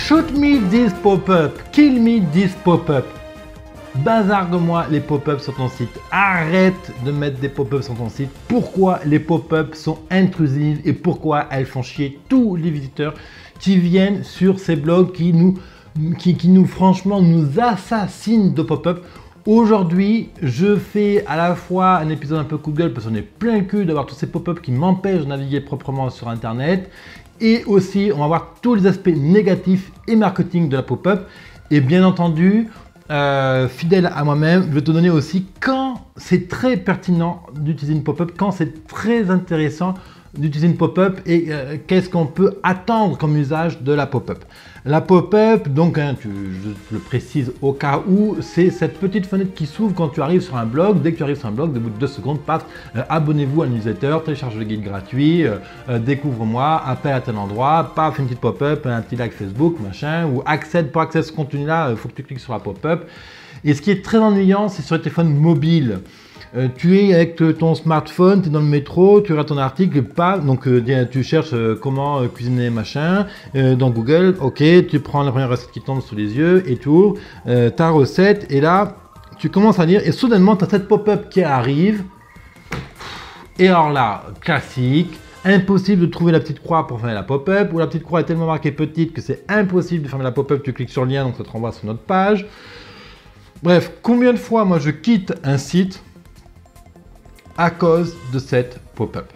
Shoot me this pop-up, kill me this pop-up. Bazargue-moi les pop-ups sur ton site. Arrête de mettre des pop-ups sur ton site. Pourquoi les pop-ups sont intrusives et pourquoi elles font chier tous les visiteurs qui viennent sur ces blogs qui nous franchement nous assassinent de pop-up. Aujourd'hui, je fais à la fois un épisode un peu coup de gueule parce qu'on est plein le cul d'avoir tous ces pop-ups qui m'empêchent de naviguer proprement sur Internet. Et aussi, on va voir tous les aspects négatifs et marketing de la pop-up. Et bien entendu, fidèle à moi-même, je vais te donner aussi quand c'est très pertinent d'utiliser une pop-up, quand c'est très intéressant d'utiliser une pop-up et qu'est-ce qu'on peut attendre comme usage de la pop-up. La pop-up, donc je le précise au cas où, c'est cette petite fenêtre qui s'ouvre quand tu arrives sur un blog. Dès que tu arrives sur un blog, au bout de 2 secondes, paf, abonnez-vous à la newsletter, télécharge le guide gratuit, découvre-moi, appelle à tel endroit, paf, une petite pop-up, un petit like Facebook, machin, ou accède pour accéder à ce contenu-là, il faut que tu cliques sur la pop-up. Et ce qui est très ennuyant, c'est sur les téléphones mobiles. Tu es avec ton smartphone, tu es dans le métro, tu regardes ton article, pas, donc tu cherches comment cuisiner machin dans Google, ok, tu prends la première recette qui tombe sous les yeux et tu ouvres ta recette et là tu commences à lire et soudainement tu as cette pop-up qui arrive et alors là, classique, impossible de trouver la petite croix pour fermer la pop-up ou la petite croix est tellement marquée petite que c'est impossible de fermer la pop-up, tu cliques sur le lien donc ça te renvoie sur notre page. Bref, combien de fois moi je quitte un site à cause de cette pop-up.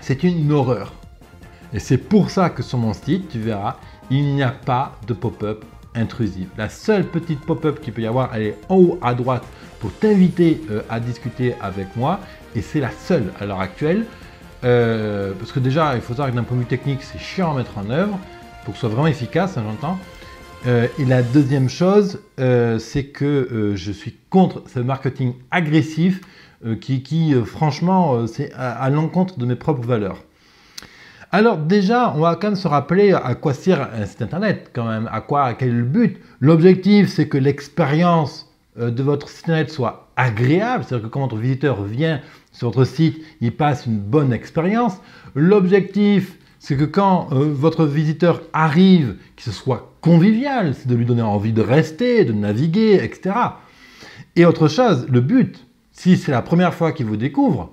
C'est une horreur. Et c'est pour ça que sur mon site, tu verras, il n'y a pas de pop-up intrusive. La seule petite pop-up qu'il peut y avoir, elle est en haut à droite pour t'inviter à discuter avec moi. Et c'est la seule à l'heure actuelle. Parce que déjà, il faut savoir que d'un point de vue technique, c'est chiant à mettre en œuvre pour que ce soit vraiment efficace, hein, j'entends. Et la deuxième chose, c'est que je suis contre ce marketing agressif qui franchement, c'est à l'encontre de mes propres valeurs. Alors déjà, on va quand même se rappeler à quoi sert un site internet, quand même, quel est le but. L'objectif, c'est que l'expérience de votre site internet soit agréable, c'est-à-dire que quand votre visiteur vient sur votre site, il passe une bonne expérience. L'objectif, c'est que quand votre visiteur arrive, qu'il se soit convivial, c'est de lui donner envie de rester, de naviguer, etc. Et autre chose, le but, si c'est la première fois qu'il vous découvre,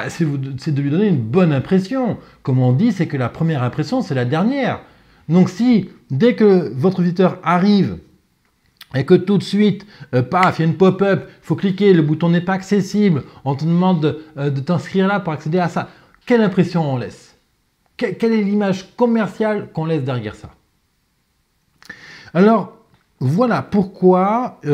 c'est de lui donner une bonne impression. Comme on dit, c'est que la première impression, c'est la dernière. Donc si, dès que votre visiteur arrive, et que tout de suite, paf, il y a une pop-up, il faut cliquer, le bouton n'est pas accessible, on te demande de t'inscrire là pour accéder à ça, quelle impression on laisse ? Quelle est l'image commerciale qu'on laisse derrière ça? Alors, voilà pourquoi des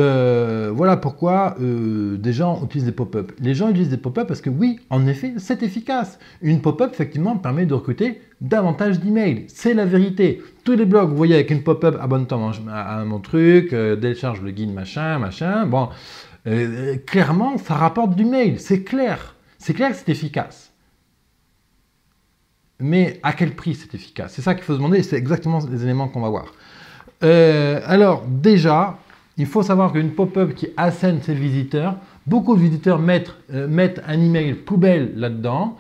gens utilisent des pop-up. Les gens utilisent des pop-up parce que oui, en effet, c'est efficace. Une pop-up, effectivement, permet de recruter davantage d'emails. C'est la vérité. Tous les blogs, vous voyez, avec une pop-up, abonne-toi à mon truc, télécharge le guide, machin. Bon, clairement, ça rapporte du mail. C'est clair. C'est clair que c'est efficace. Mais à quel prix c'est efficace? C'est ça qu'il faut se demander, c'est exactement les éléments qu'on va voir. Alors déjà, il faut savoir qu'une pop-up qui assène ses visiteurs, beaucoup de visiteurs mettent un email poubelle là-dedans,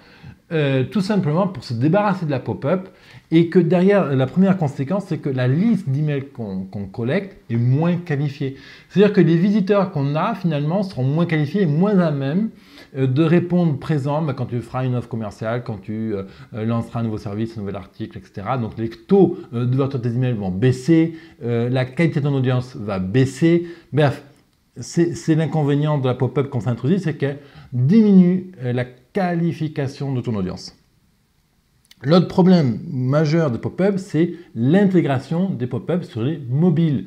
tout simplement pour se débarrasser de la pop-up et que derrière, la première conséquence, c'est que la liste d'emails qu'on collecte est moins qualifiée. C'est-à-dire que les visiteurs qu'on a finalement seront moins qualifiés et moins à même de répondre présent quand tu feras une offre commerciale, quand tu lanceras un nouveau service, un nouvel article, etc. Donc les taux d'ouverture de tes emails vont baisser, la qualité de ton audience va baisser. Bref, c'est l'inconvénient de la pop-up quand c'est intrusif, c'est qu'elle diminue la qualification de ton audience. L'autre problème majeur des pop-up, c'est l'intégration des pop-up sur les mobiles.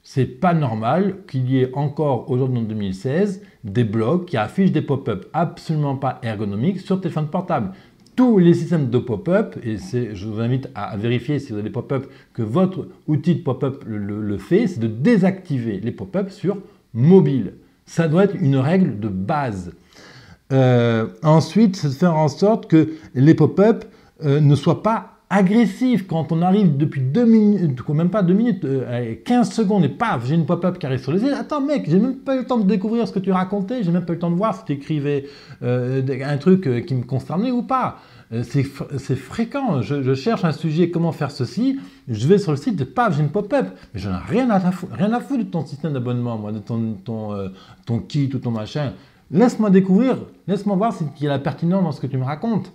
C'est pas normal qu'il y ait encore aujourd'hui en 2016 des blogs qui affichent des pop-up absolument pas ergonomiques sur téléphone portable. Tous les systèmes de pop-up, et je vous invite à vérifier si vous avez des pop-up que votre outil de pop-up le fait, c'est de désactiver les pop-up sur mobile. Ça doit être une règle de base. Ensuite, c'est de faire en sorte que les pop-up ne soient pas agressif quand on arrive depuis 2 minutes, même pas 2 minutes, 15 secondes et paf, j'ai une pop-up qui arrive sur les yeux. Attends mec, j'ai même pas eu le temps de découvrir ce que tu racontais, j'ai même pas eu le temps de voir si tu écrivais un truc qui me concernait ou pas. C'est fréquent. Je cherche un sujet, comment faire ceci. Je vais sur le site, paf, j'ai une pop-up. Mais j'en ai rien à foutre de ton système d'abonnement, moi, de ton kit ou ton machin. Laisse-moi découvrir, laisse-moi voir s'il y a la pertinence dans ce que tu me racontes.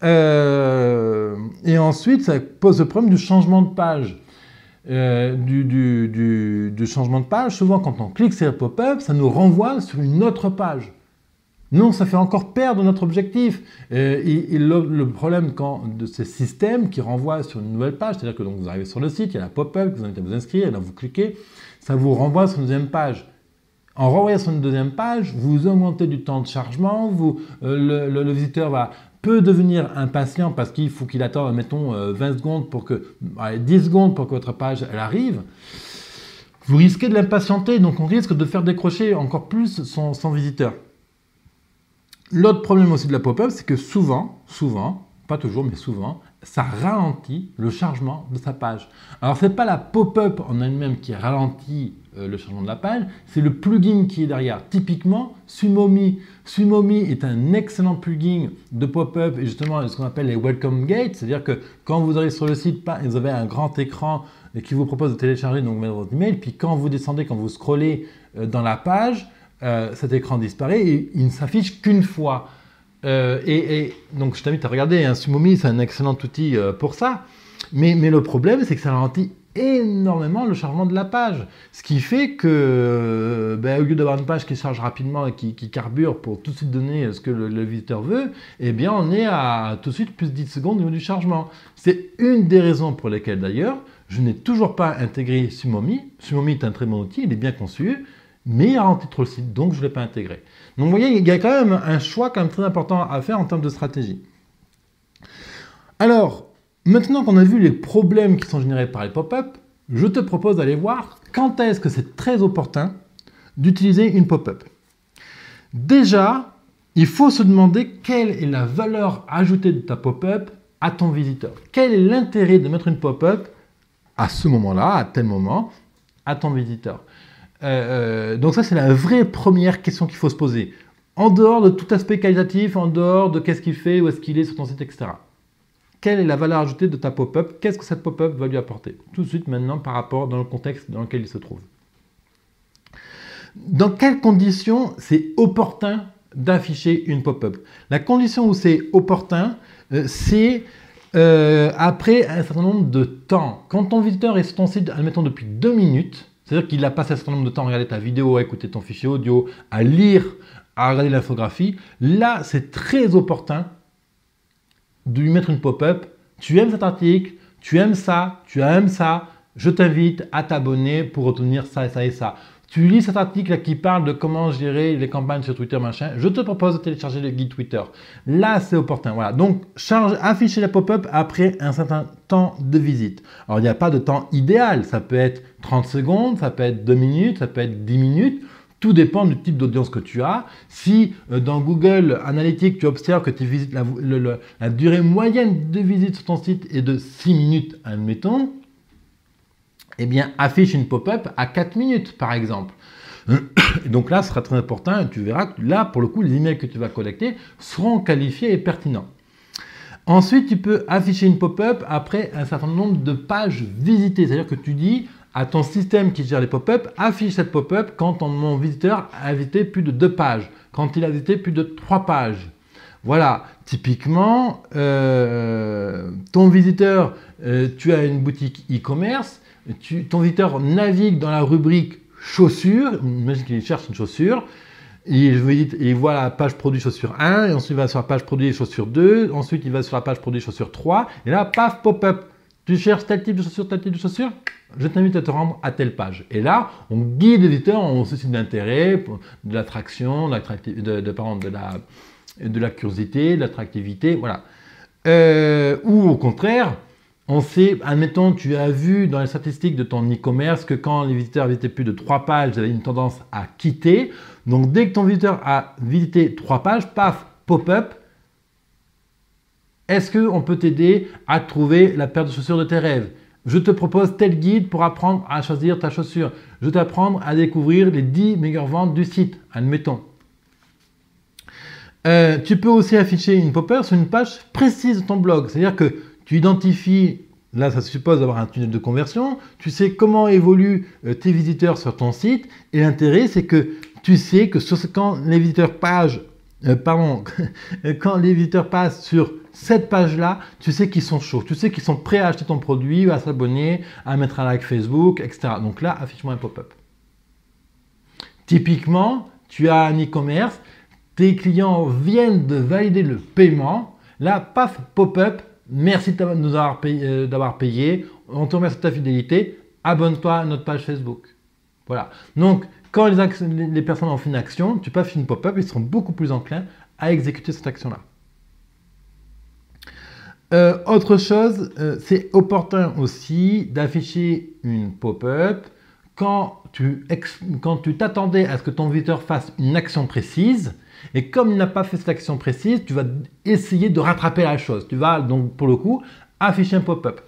Et ensuite, ça pose le problème du changement de page. Du changement de page, souvent quand on clique sur le pop-up, ça nous renvoie sur une autre page. Non, ça fait encore perdre notre objectif. Le problème de ces systèmes qui renvoient sur une nouvelle page, c'est-à-dire que donc, vous arrivez sur le site, il y a la pop-up, vous invite à vous inscrire, et là vous cliquez, ça vous renvoie sur une deuxième page. En renvoyant sur une deuxième page, vous augmentez du temps de chargement, le visiteur peut devenir impatient parce qu'il faut qu'il attende, mettons, 20 secondes 10 secondes pour que votre page elle arrive. Vous risquez de l'impatienter, donc on risque de faire décrocher encore plus son visiteur. L'autre problème aussi de la pop-up, c'est que souvent, pas toujours, mais souvent, ça ralentit le chargement de sa page. Alors, ce n'est pas la pop-up en elle-même qui ralentit le chargement de la page, c'est le plugin qui est derrière. Typiquement, Sumomi. Sumomi est un excellent plugin de pop-up et justement ce qu'on appelle les welcome gates, c'est-à-dire que quand vous arrivez sur le site, vous avez un grand écran qui vous propose de télécharger donc votre email, puis quand vous descendez, quand vous scrollez dans la page, cet écran disparaît et il ne s'affiche qu'une fois. Donc je t'invite à regarder, Sumomi c'est un excellent outil pour ça, mais le problème c'est que ça ralentit énormément le chargement de la page, ce qui fait que au lieu d'avoir une page qui charge rapidement et qui carbure pour tout de suite donner ce que le visiteur veut, eh bien on est à tout de suite plus de 10 secondes au niveau du chargement. C'est une des raisons pour lesquelles d'ailleurs je n'ai toujours pas intégré Sumomi. Sumomi est un très bon outil, il est bien conçu, mais il ralentit trop le site, donc je ne l'ai pas intégré. Donc vous voyez, il y a quand même un choix quand même très important à faire en termes de stratégie. Alors, maintenant qu'on a vu les problèmes qui sont générés par les pop-up, je te propose d'aller voir quand est-ce que c'est très opportun d'utiliser une pop-up. Déjà, il faut se demander quelle est la valeur ajoutée de ta pop-up à ton visiteur. Quel est l'intérêt de mettre une pop-up à ce moment-là, à tel moment, à ton visiteur. Donc ça, c'est la vraie première question qu'il faut se poser. En dehors de tout aspect qualitatif, en dehors de qu'est-ce qu'il fait, où est-ce qu'il est sur ton site, etc. Quelle est la valeur ajoutée de ta pop-up? Qu'est-ce que cette pop-up va lui apporter? Tout de suite maintenant par rapport dans le contexte dans lequel il se trouve. Dans quelles conditions c'est opportun d'afficher une pop-up? La condition où c'est opportun, c'est après un certain nombre de temps. Quand ton visiteur est sur ton site, admettons depuis 2 minutes, c'est-à-dire qu'il a passé un certain nombre de temps à regarder ta vidéo, à écouter ton fichier audio, à lire, à regarder l'infographie, là c'est très opportun de lui mettre une pop-up. Tu aimes cet article, tu aimes ça, je t'invite à t'abonner pour obtenir ça et ça et ça. Tu lis cet article qui parle de comment gérer les campagnes sur Twitter, machin, je te propose de télécharger le guide Twitter. Là, c'est opportun. Voilà. Donc, afficher la pop-up après un certain temps de visite. Alors, il n'y a pas de temps idéal. Ça peut être 30 secondes, ça peut être 2 minutes, ça peut être 10 minutes. Tout dépend du type d'audience que tu as. Si dans Google Analytics, tu observes que la durée moyenne de visite sur ton site est de 6 minutes, admettons, eh bien, affiche une pop-up à 4 minutes, par exemple. Donc là, ce sera très important et tu verras que là, pour le coup, les emails que tu vas collecter seront qualifiés et pertinents. Ensuite, tu peux afficher une pop-up après un certain nombre de pages visitées. C'est-à-dire que tu dis à ton système qui gère les pop-up, affiche cette pop-up quand mon visiteur a visité plus de 2 pages, quand il a visité plus de 3 pages. Voilà, typiquement, ton visiteur, tu as une boutique e-commerce, ton visiteur navigue dans la rubrique chaussures, imagine qu'il cherche une chaussure, il voit la page produit chaussure 1, et ensuite il va sur la page produit chaussure 2, ensuite il va sur la page produit chaussure 3, et là, paf, pop-up. Tu cherches tel type de chaussure, je t'invite à te rendre à telle page. Et là, on guide les visiteurs en suscite d'intérêt, de l'attraction, de la curiosité, de l'attractivité, voilà. Ou au contraire, on sait, admettons, tu as vu dans les statistiques de ton e-commerce que quand les visiteurs visitaient plus de 3 pages, ils avaient une tendance à quitter. Donc, dès que ton visiteur a visité 3 pages, paf, pop-up. Est-ce qu'on peut t'aider à trouver la paire de chaussures de tes rêves? Je te propose tel guide pour apprendre à choisir ta chaussure. Je vais t'apprendre à découvrir les 10 meilleures ventes du site, admettons. Tu peux aussi afficher une pop-up sur une page précise de ton blog. C'est-à-dire que tu identifies, là ça suppose d'avoir un tunnel de conversion, tu sais comment évoluent tes visiteurs sur ton site, et l'intérêt c'est que tu sais que quand les visiteurs quand les visiteurs passent sur cette page-là, tu sais qu'ils sont chauds, tu sais qu'ils sont prêts à acheter ton produit, à s'abonner, à mettre un like Facebook, etc. Donc là, affiche-moi un pop-up. Typiquement, tu as un e-commerce, tes clients viennent de valider le paiement, là, paf, pop-up, merci de nous d'avoir payé, on te remercie de ta fidélité, abonne-toi à notre page Facebook. Voilà. Donc, quand les personnes ont fait une action, tu peux afficher une pop-up, ils seront beaucoup plus enclins à exécuter cette action-là. Autre chose, c'est opportun aussi d'afficher une pop-up quand tu t'attendais à ce que ton visiteur fasse une action précise, et comme il n'a pas fait cette action précise, tu vas essayer de rattraper la chose. Tu vas donc pour le coup afficher un pop-up.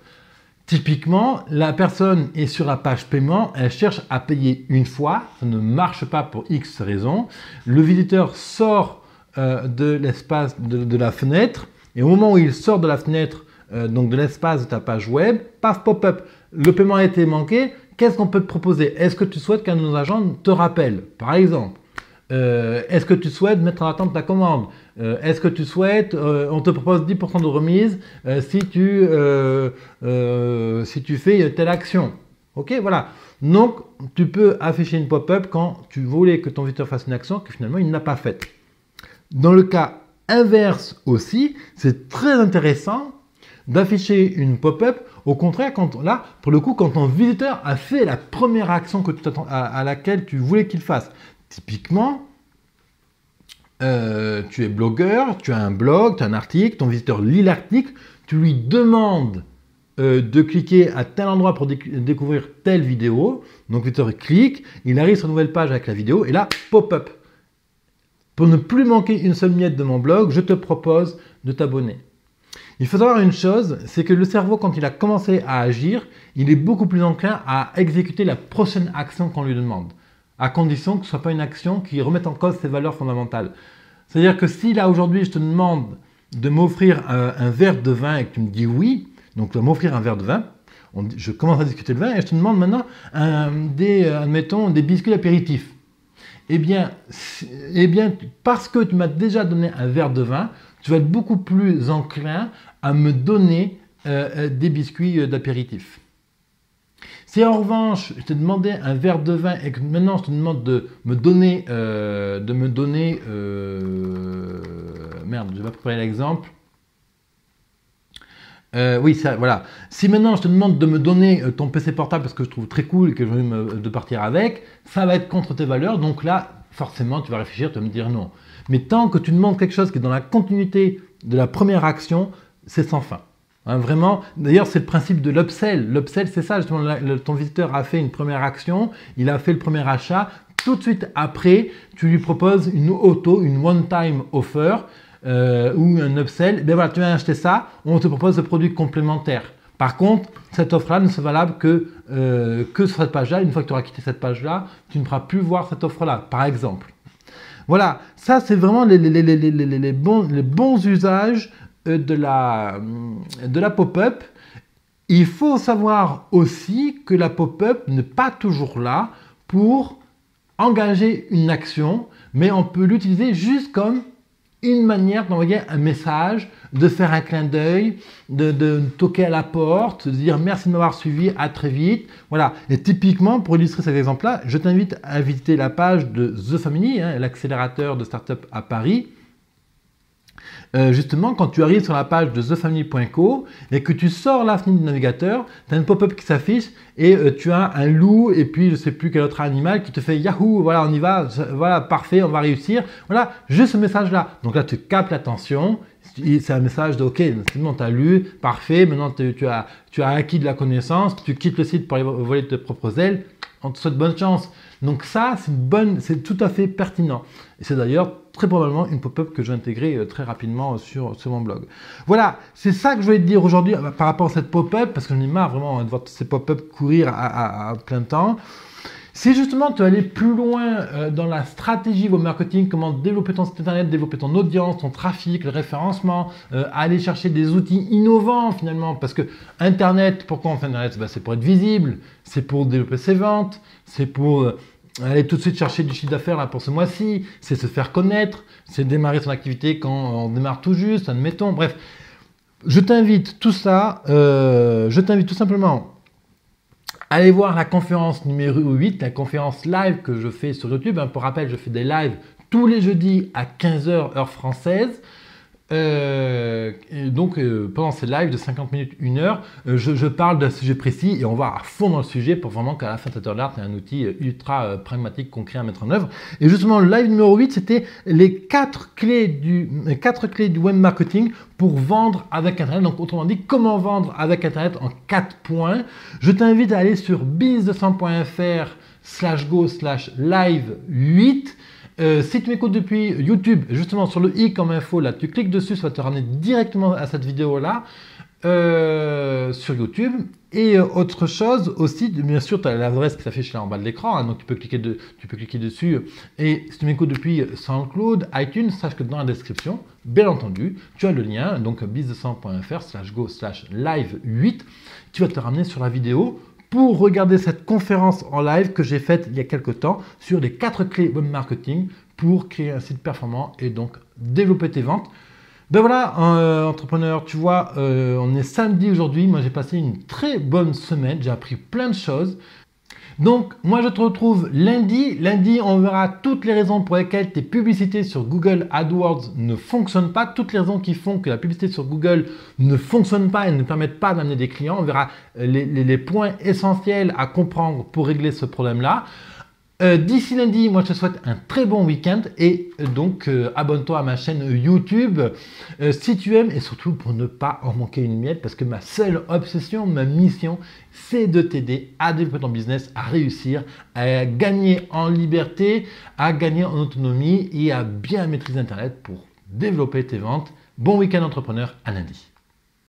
Typiquement, la personne est sur la page paiement, elle cherche à payer une fois, ça ne marche pas pour X raisons. Le visiteur sort de l'espace de la fenêtre, et au moment où il sort de la fenêtre, donc de l'espace de ta page web, paf, pop-up, le paiement a été manqué, qu'est-ce qu'on peut te proposer? Est-ce que tu souhaites qu'un de nos agents te rappelle, par exemple? Est-ce que tu souhaites mettre en attente ta commande? Est-ce que tu souhaites, on te propose 10% de remise si tu fais telle action. Ok, voilà. Donc, tu peux afficher une pop-up quand tu voulais que ton visiteur fasse une action que finalement il n'a pas faite. Dans le cas inverse aussi, c'est très intéressant d'afficher une pop-up. Au contraire, là, pour le coup, quand ton visiteur a fait la première action que à laquelle tu voulais qu'il fasse. Typiquement, tu es blogueur, tu as un blog, tu as un article, ton visiteur lit l'article, tu lui demandes de cliquer à tel endroit pour découvrir telle vidéo. Donc, le visiteur clique, il arrive sur une nouvelle page avec la vidéo, et là, pop-up. Pour ne plus manquer une seule miette de mon blog, je te propose de t'abonner. Il faut savoir une chose, c'est que le cerveau, quand il a commencé à agir, il est beaucoup plus enclin à exécuter la prochaine action qu'on lui demande, à condition que ce ne soit pas une action qui remette en cause ses valeurs fondamentales. C'est-à-dire que si là aujourd'hui je te demande de m'offrir un verre de vin et que tu me dis oui, donc tu vas m'offrir un verre de vin, je commence à discuter le vin et je te demande maintenant admettons, des biscuits apéritifs. Eh bien, parce que tu m'as déjà donné un verre de vin, tu vas être beaucoup plus enclin à me donner des biscuits d'apéritif. Si en revanche, je t'ai demandé un verre de vin et que maintenant je te demande de me donner, merde, je vais préparer l'exemple. Oui, ça, voilà. Si maintenant je te demande de me donner ton PC portable parce que je trouve très cool et que j'ai envie de partir avec, ça va être contre tes valeurs. Donc là, forcément, tu vas réfléchir, tu vas me dire non. Mais tant que tu demandes quelque chose qui est dans la continuité de la première action, c'est sans fin. Hein, vraiment, d'ailleurs, c'est le principe de l'upsell. L'upsell, c'est ça, justement, ton visiteur a fait une première action, il a fait le premier achat. Tout de suite après, tu lui proposes une one-time offer, ou un upsell, ben voilà, tu viens acheter ça, on te propose ce produit complémentaire. Par contre, cette offre-là ne sera valable que sur cette page-là. Une fois que tu auras quitté cette page-là, tu ne pourras plus voir cette offre-là, par exemple. Voilà, ça c'est vraiment les bons usages de la pop-up. Il faut savoir aussi que la pop-up n'est pas toujours là pour engager une action, mais on peut l'utiliser juste comme une manière d'envoyer un message, de faire un clin d'œil, de toquer à la porte, de dire merci de m'avoir suivi, à très vite. Voilà. Et typiquement, pour illustrer cet exemple-là, je t'invite à visiter la page de The Family, hein, l'accélérateur de start-up à Paris. Justement, quand tu arrives sur la page de thefamily.co et que tu sors la fenêtre du navigateur, tu as une pop-up qui s'affiche et tu as un loup et puis je ne sais plus quel autre animal qui te fait Yahoo, voilà, on y va, voilà, parfait, on va réussir. Voilà, juste ce message-là. Donc là, tu captes l'attention. C'est un message de OK, c'est bon, tu as lu, parfait, maintenant tu as acquis de la connaissance, tu quittes le site pour aller voler tes propres ailes, on te souhaite bonne chance. Donc ça, c'est tout à fait pertinent. Et c'est d'ailleurs très probablement une pop-up que je vais intégrer très rapidement sur mon blog. Voilà, c'est ça que je voulais te dire aujourd'hui par rapport à cette pop-up, parce que j'en ai marre vraiment de voir ces pop-up courir à plein temps. Si justement tu veux aller plus loin dans la stratégie web marketing, comment développer ton site internet, développer ton audience, ton trafic, le référencement, aller chercher des outils innovants finalement, parce que Internet, pourquoi on fait Internet? C'est pour être visible, c'est pour développer ses ventes, c'est pour aller tout de suite chercher du chiffre d'affaires là pour ce mois-ci, c'est se faire connaître, c'est démarrer son activité quand on démarre tout juste, admettons, bref. Je t'invite tout simplement à aller voir la conférence numéro 8, la conférence live que je fais sur YouTube. Pour rappel, je fais des lives tous les jeudis à 15 h heure française. Pendant ces lives de 50 minutes, 1 heure, je parle d'un sujet précis et on va à fond dans le sujet pour vraiment qu'à la fin de cette heure-là, tu aies un outil ultra pragmatique, concret à mettre en œuvre. Et justement, le live numéro 8, c'était les 4 clés du web marketing pour vendre avec Internet. Donc, autrement dit, comment vendre avec Internet en 4 points. Je t'invite à aller sur business200.fr/go/live 8. Si tu m'écoutes depuis YouTube, justement sur le i comme info, là, tu cliques dessus, ça va te ramener directement à cette vidéo-là sur YouTube. Et autre chose aussi, bien sûr, tu as l'adresse qui s'affiche là en bas de l'écran, hein, donc tu peux cliquer dessus. Et si tu m'écoutes depuis SoundCloud, iTunes, sache que dans la description, bien entendu, tu as le lien, donc business200.fr/go/live 8, qui va te ramener sur la vidéo pour regarder cette conférence en live que j'ai faite il y a quelques temps sur les 4 clés web marketing pour créer un site performant et donc développer tes ventes. Ben voilà, entrepreneur, tu vois, on est samedi aujourd'hui. Moi, j'ai passé une très bonne semaine. J'ai appris plein de choses. Donc, moi, je te retrouve lundi. Lundi, on verra toutes les raisons pour lesquelles tes publicités sur Google AdWords ne fonctionnent pas. Toutes les raisons qui font que la publicité sur Google ne fonctionne pas et ne permettent pas d'amener des clients. On verra les points essentiels à comprendre pour régler ce problème-là. D'ici lundi, moi je te souhaite un très bon week-end et donc abonne-toi à ma chaîne YouTube si tu aimes et surtout pour ne pas en manquer une miette parce que ma seule obsession, ma mission, c'est de t'aider à développer ton business, à réussir, à gagner en liberté, à gagner en autonomie et à bien maîtriser Internet pour développer tes ventes. Bon week-end entrepreneur, à lundi.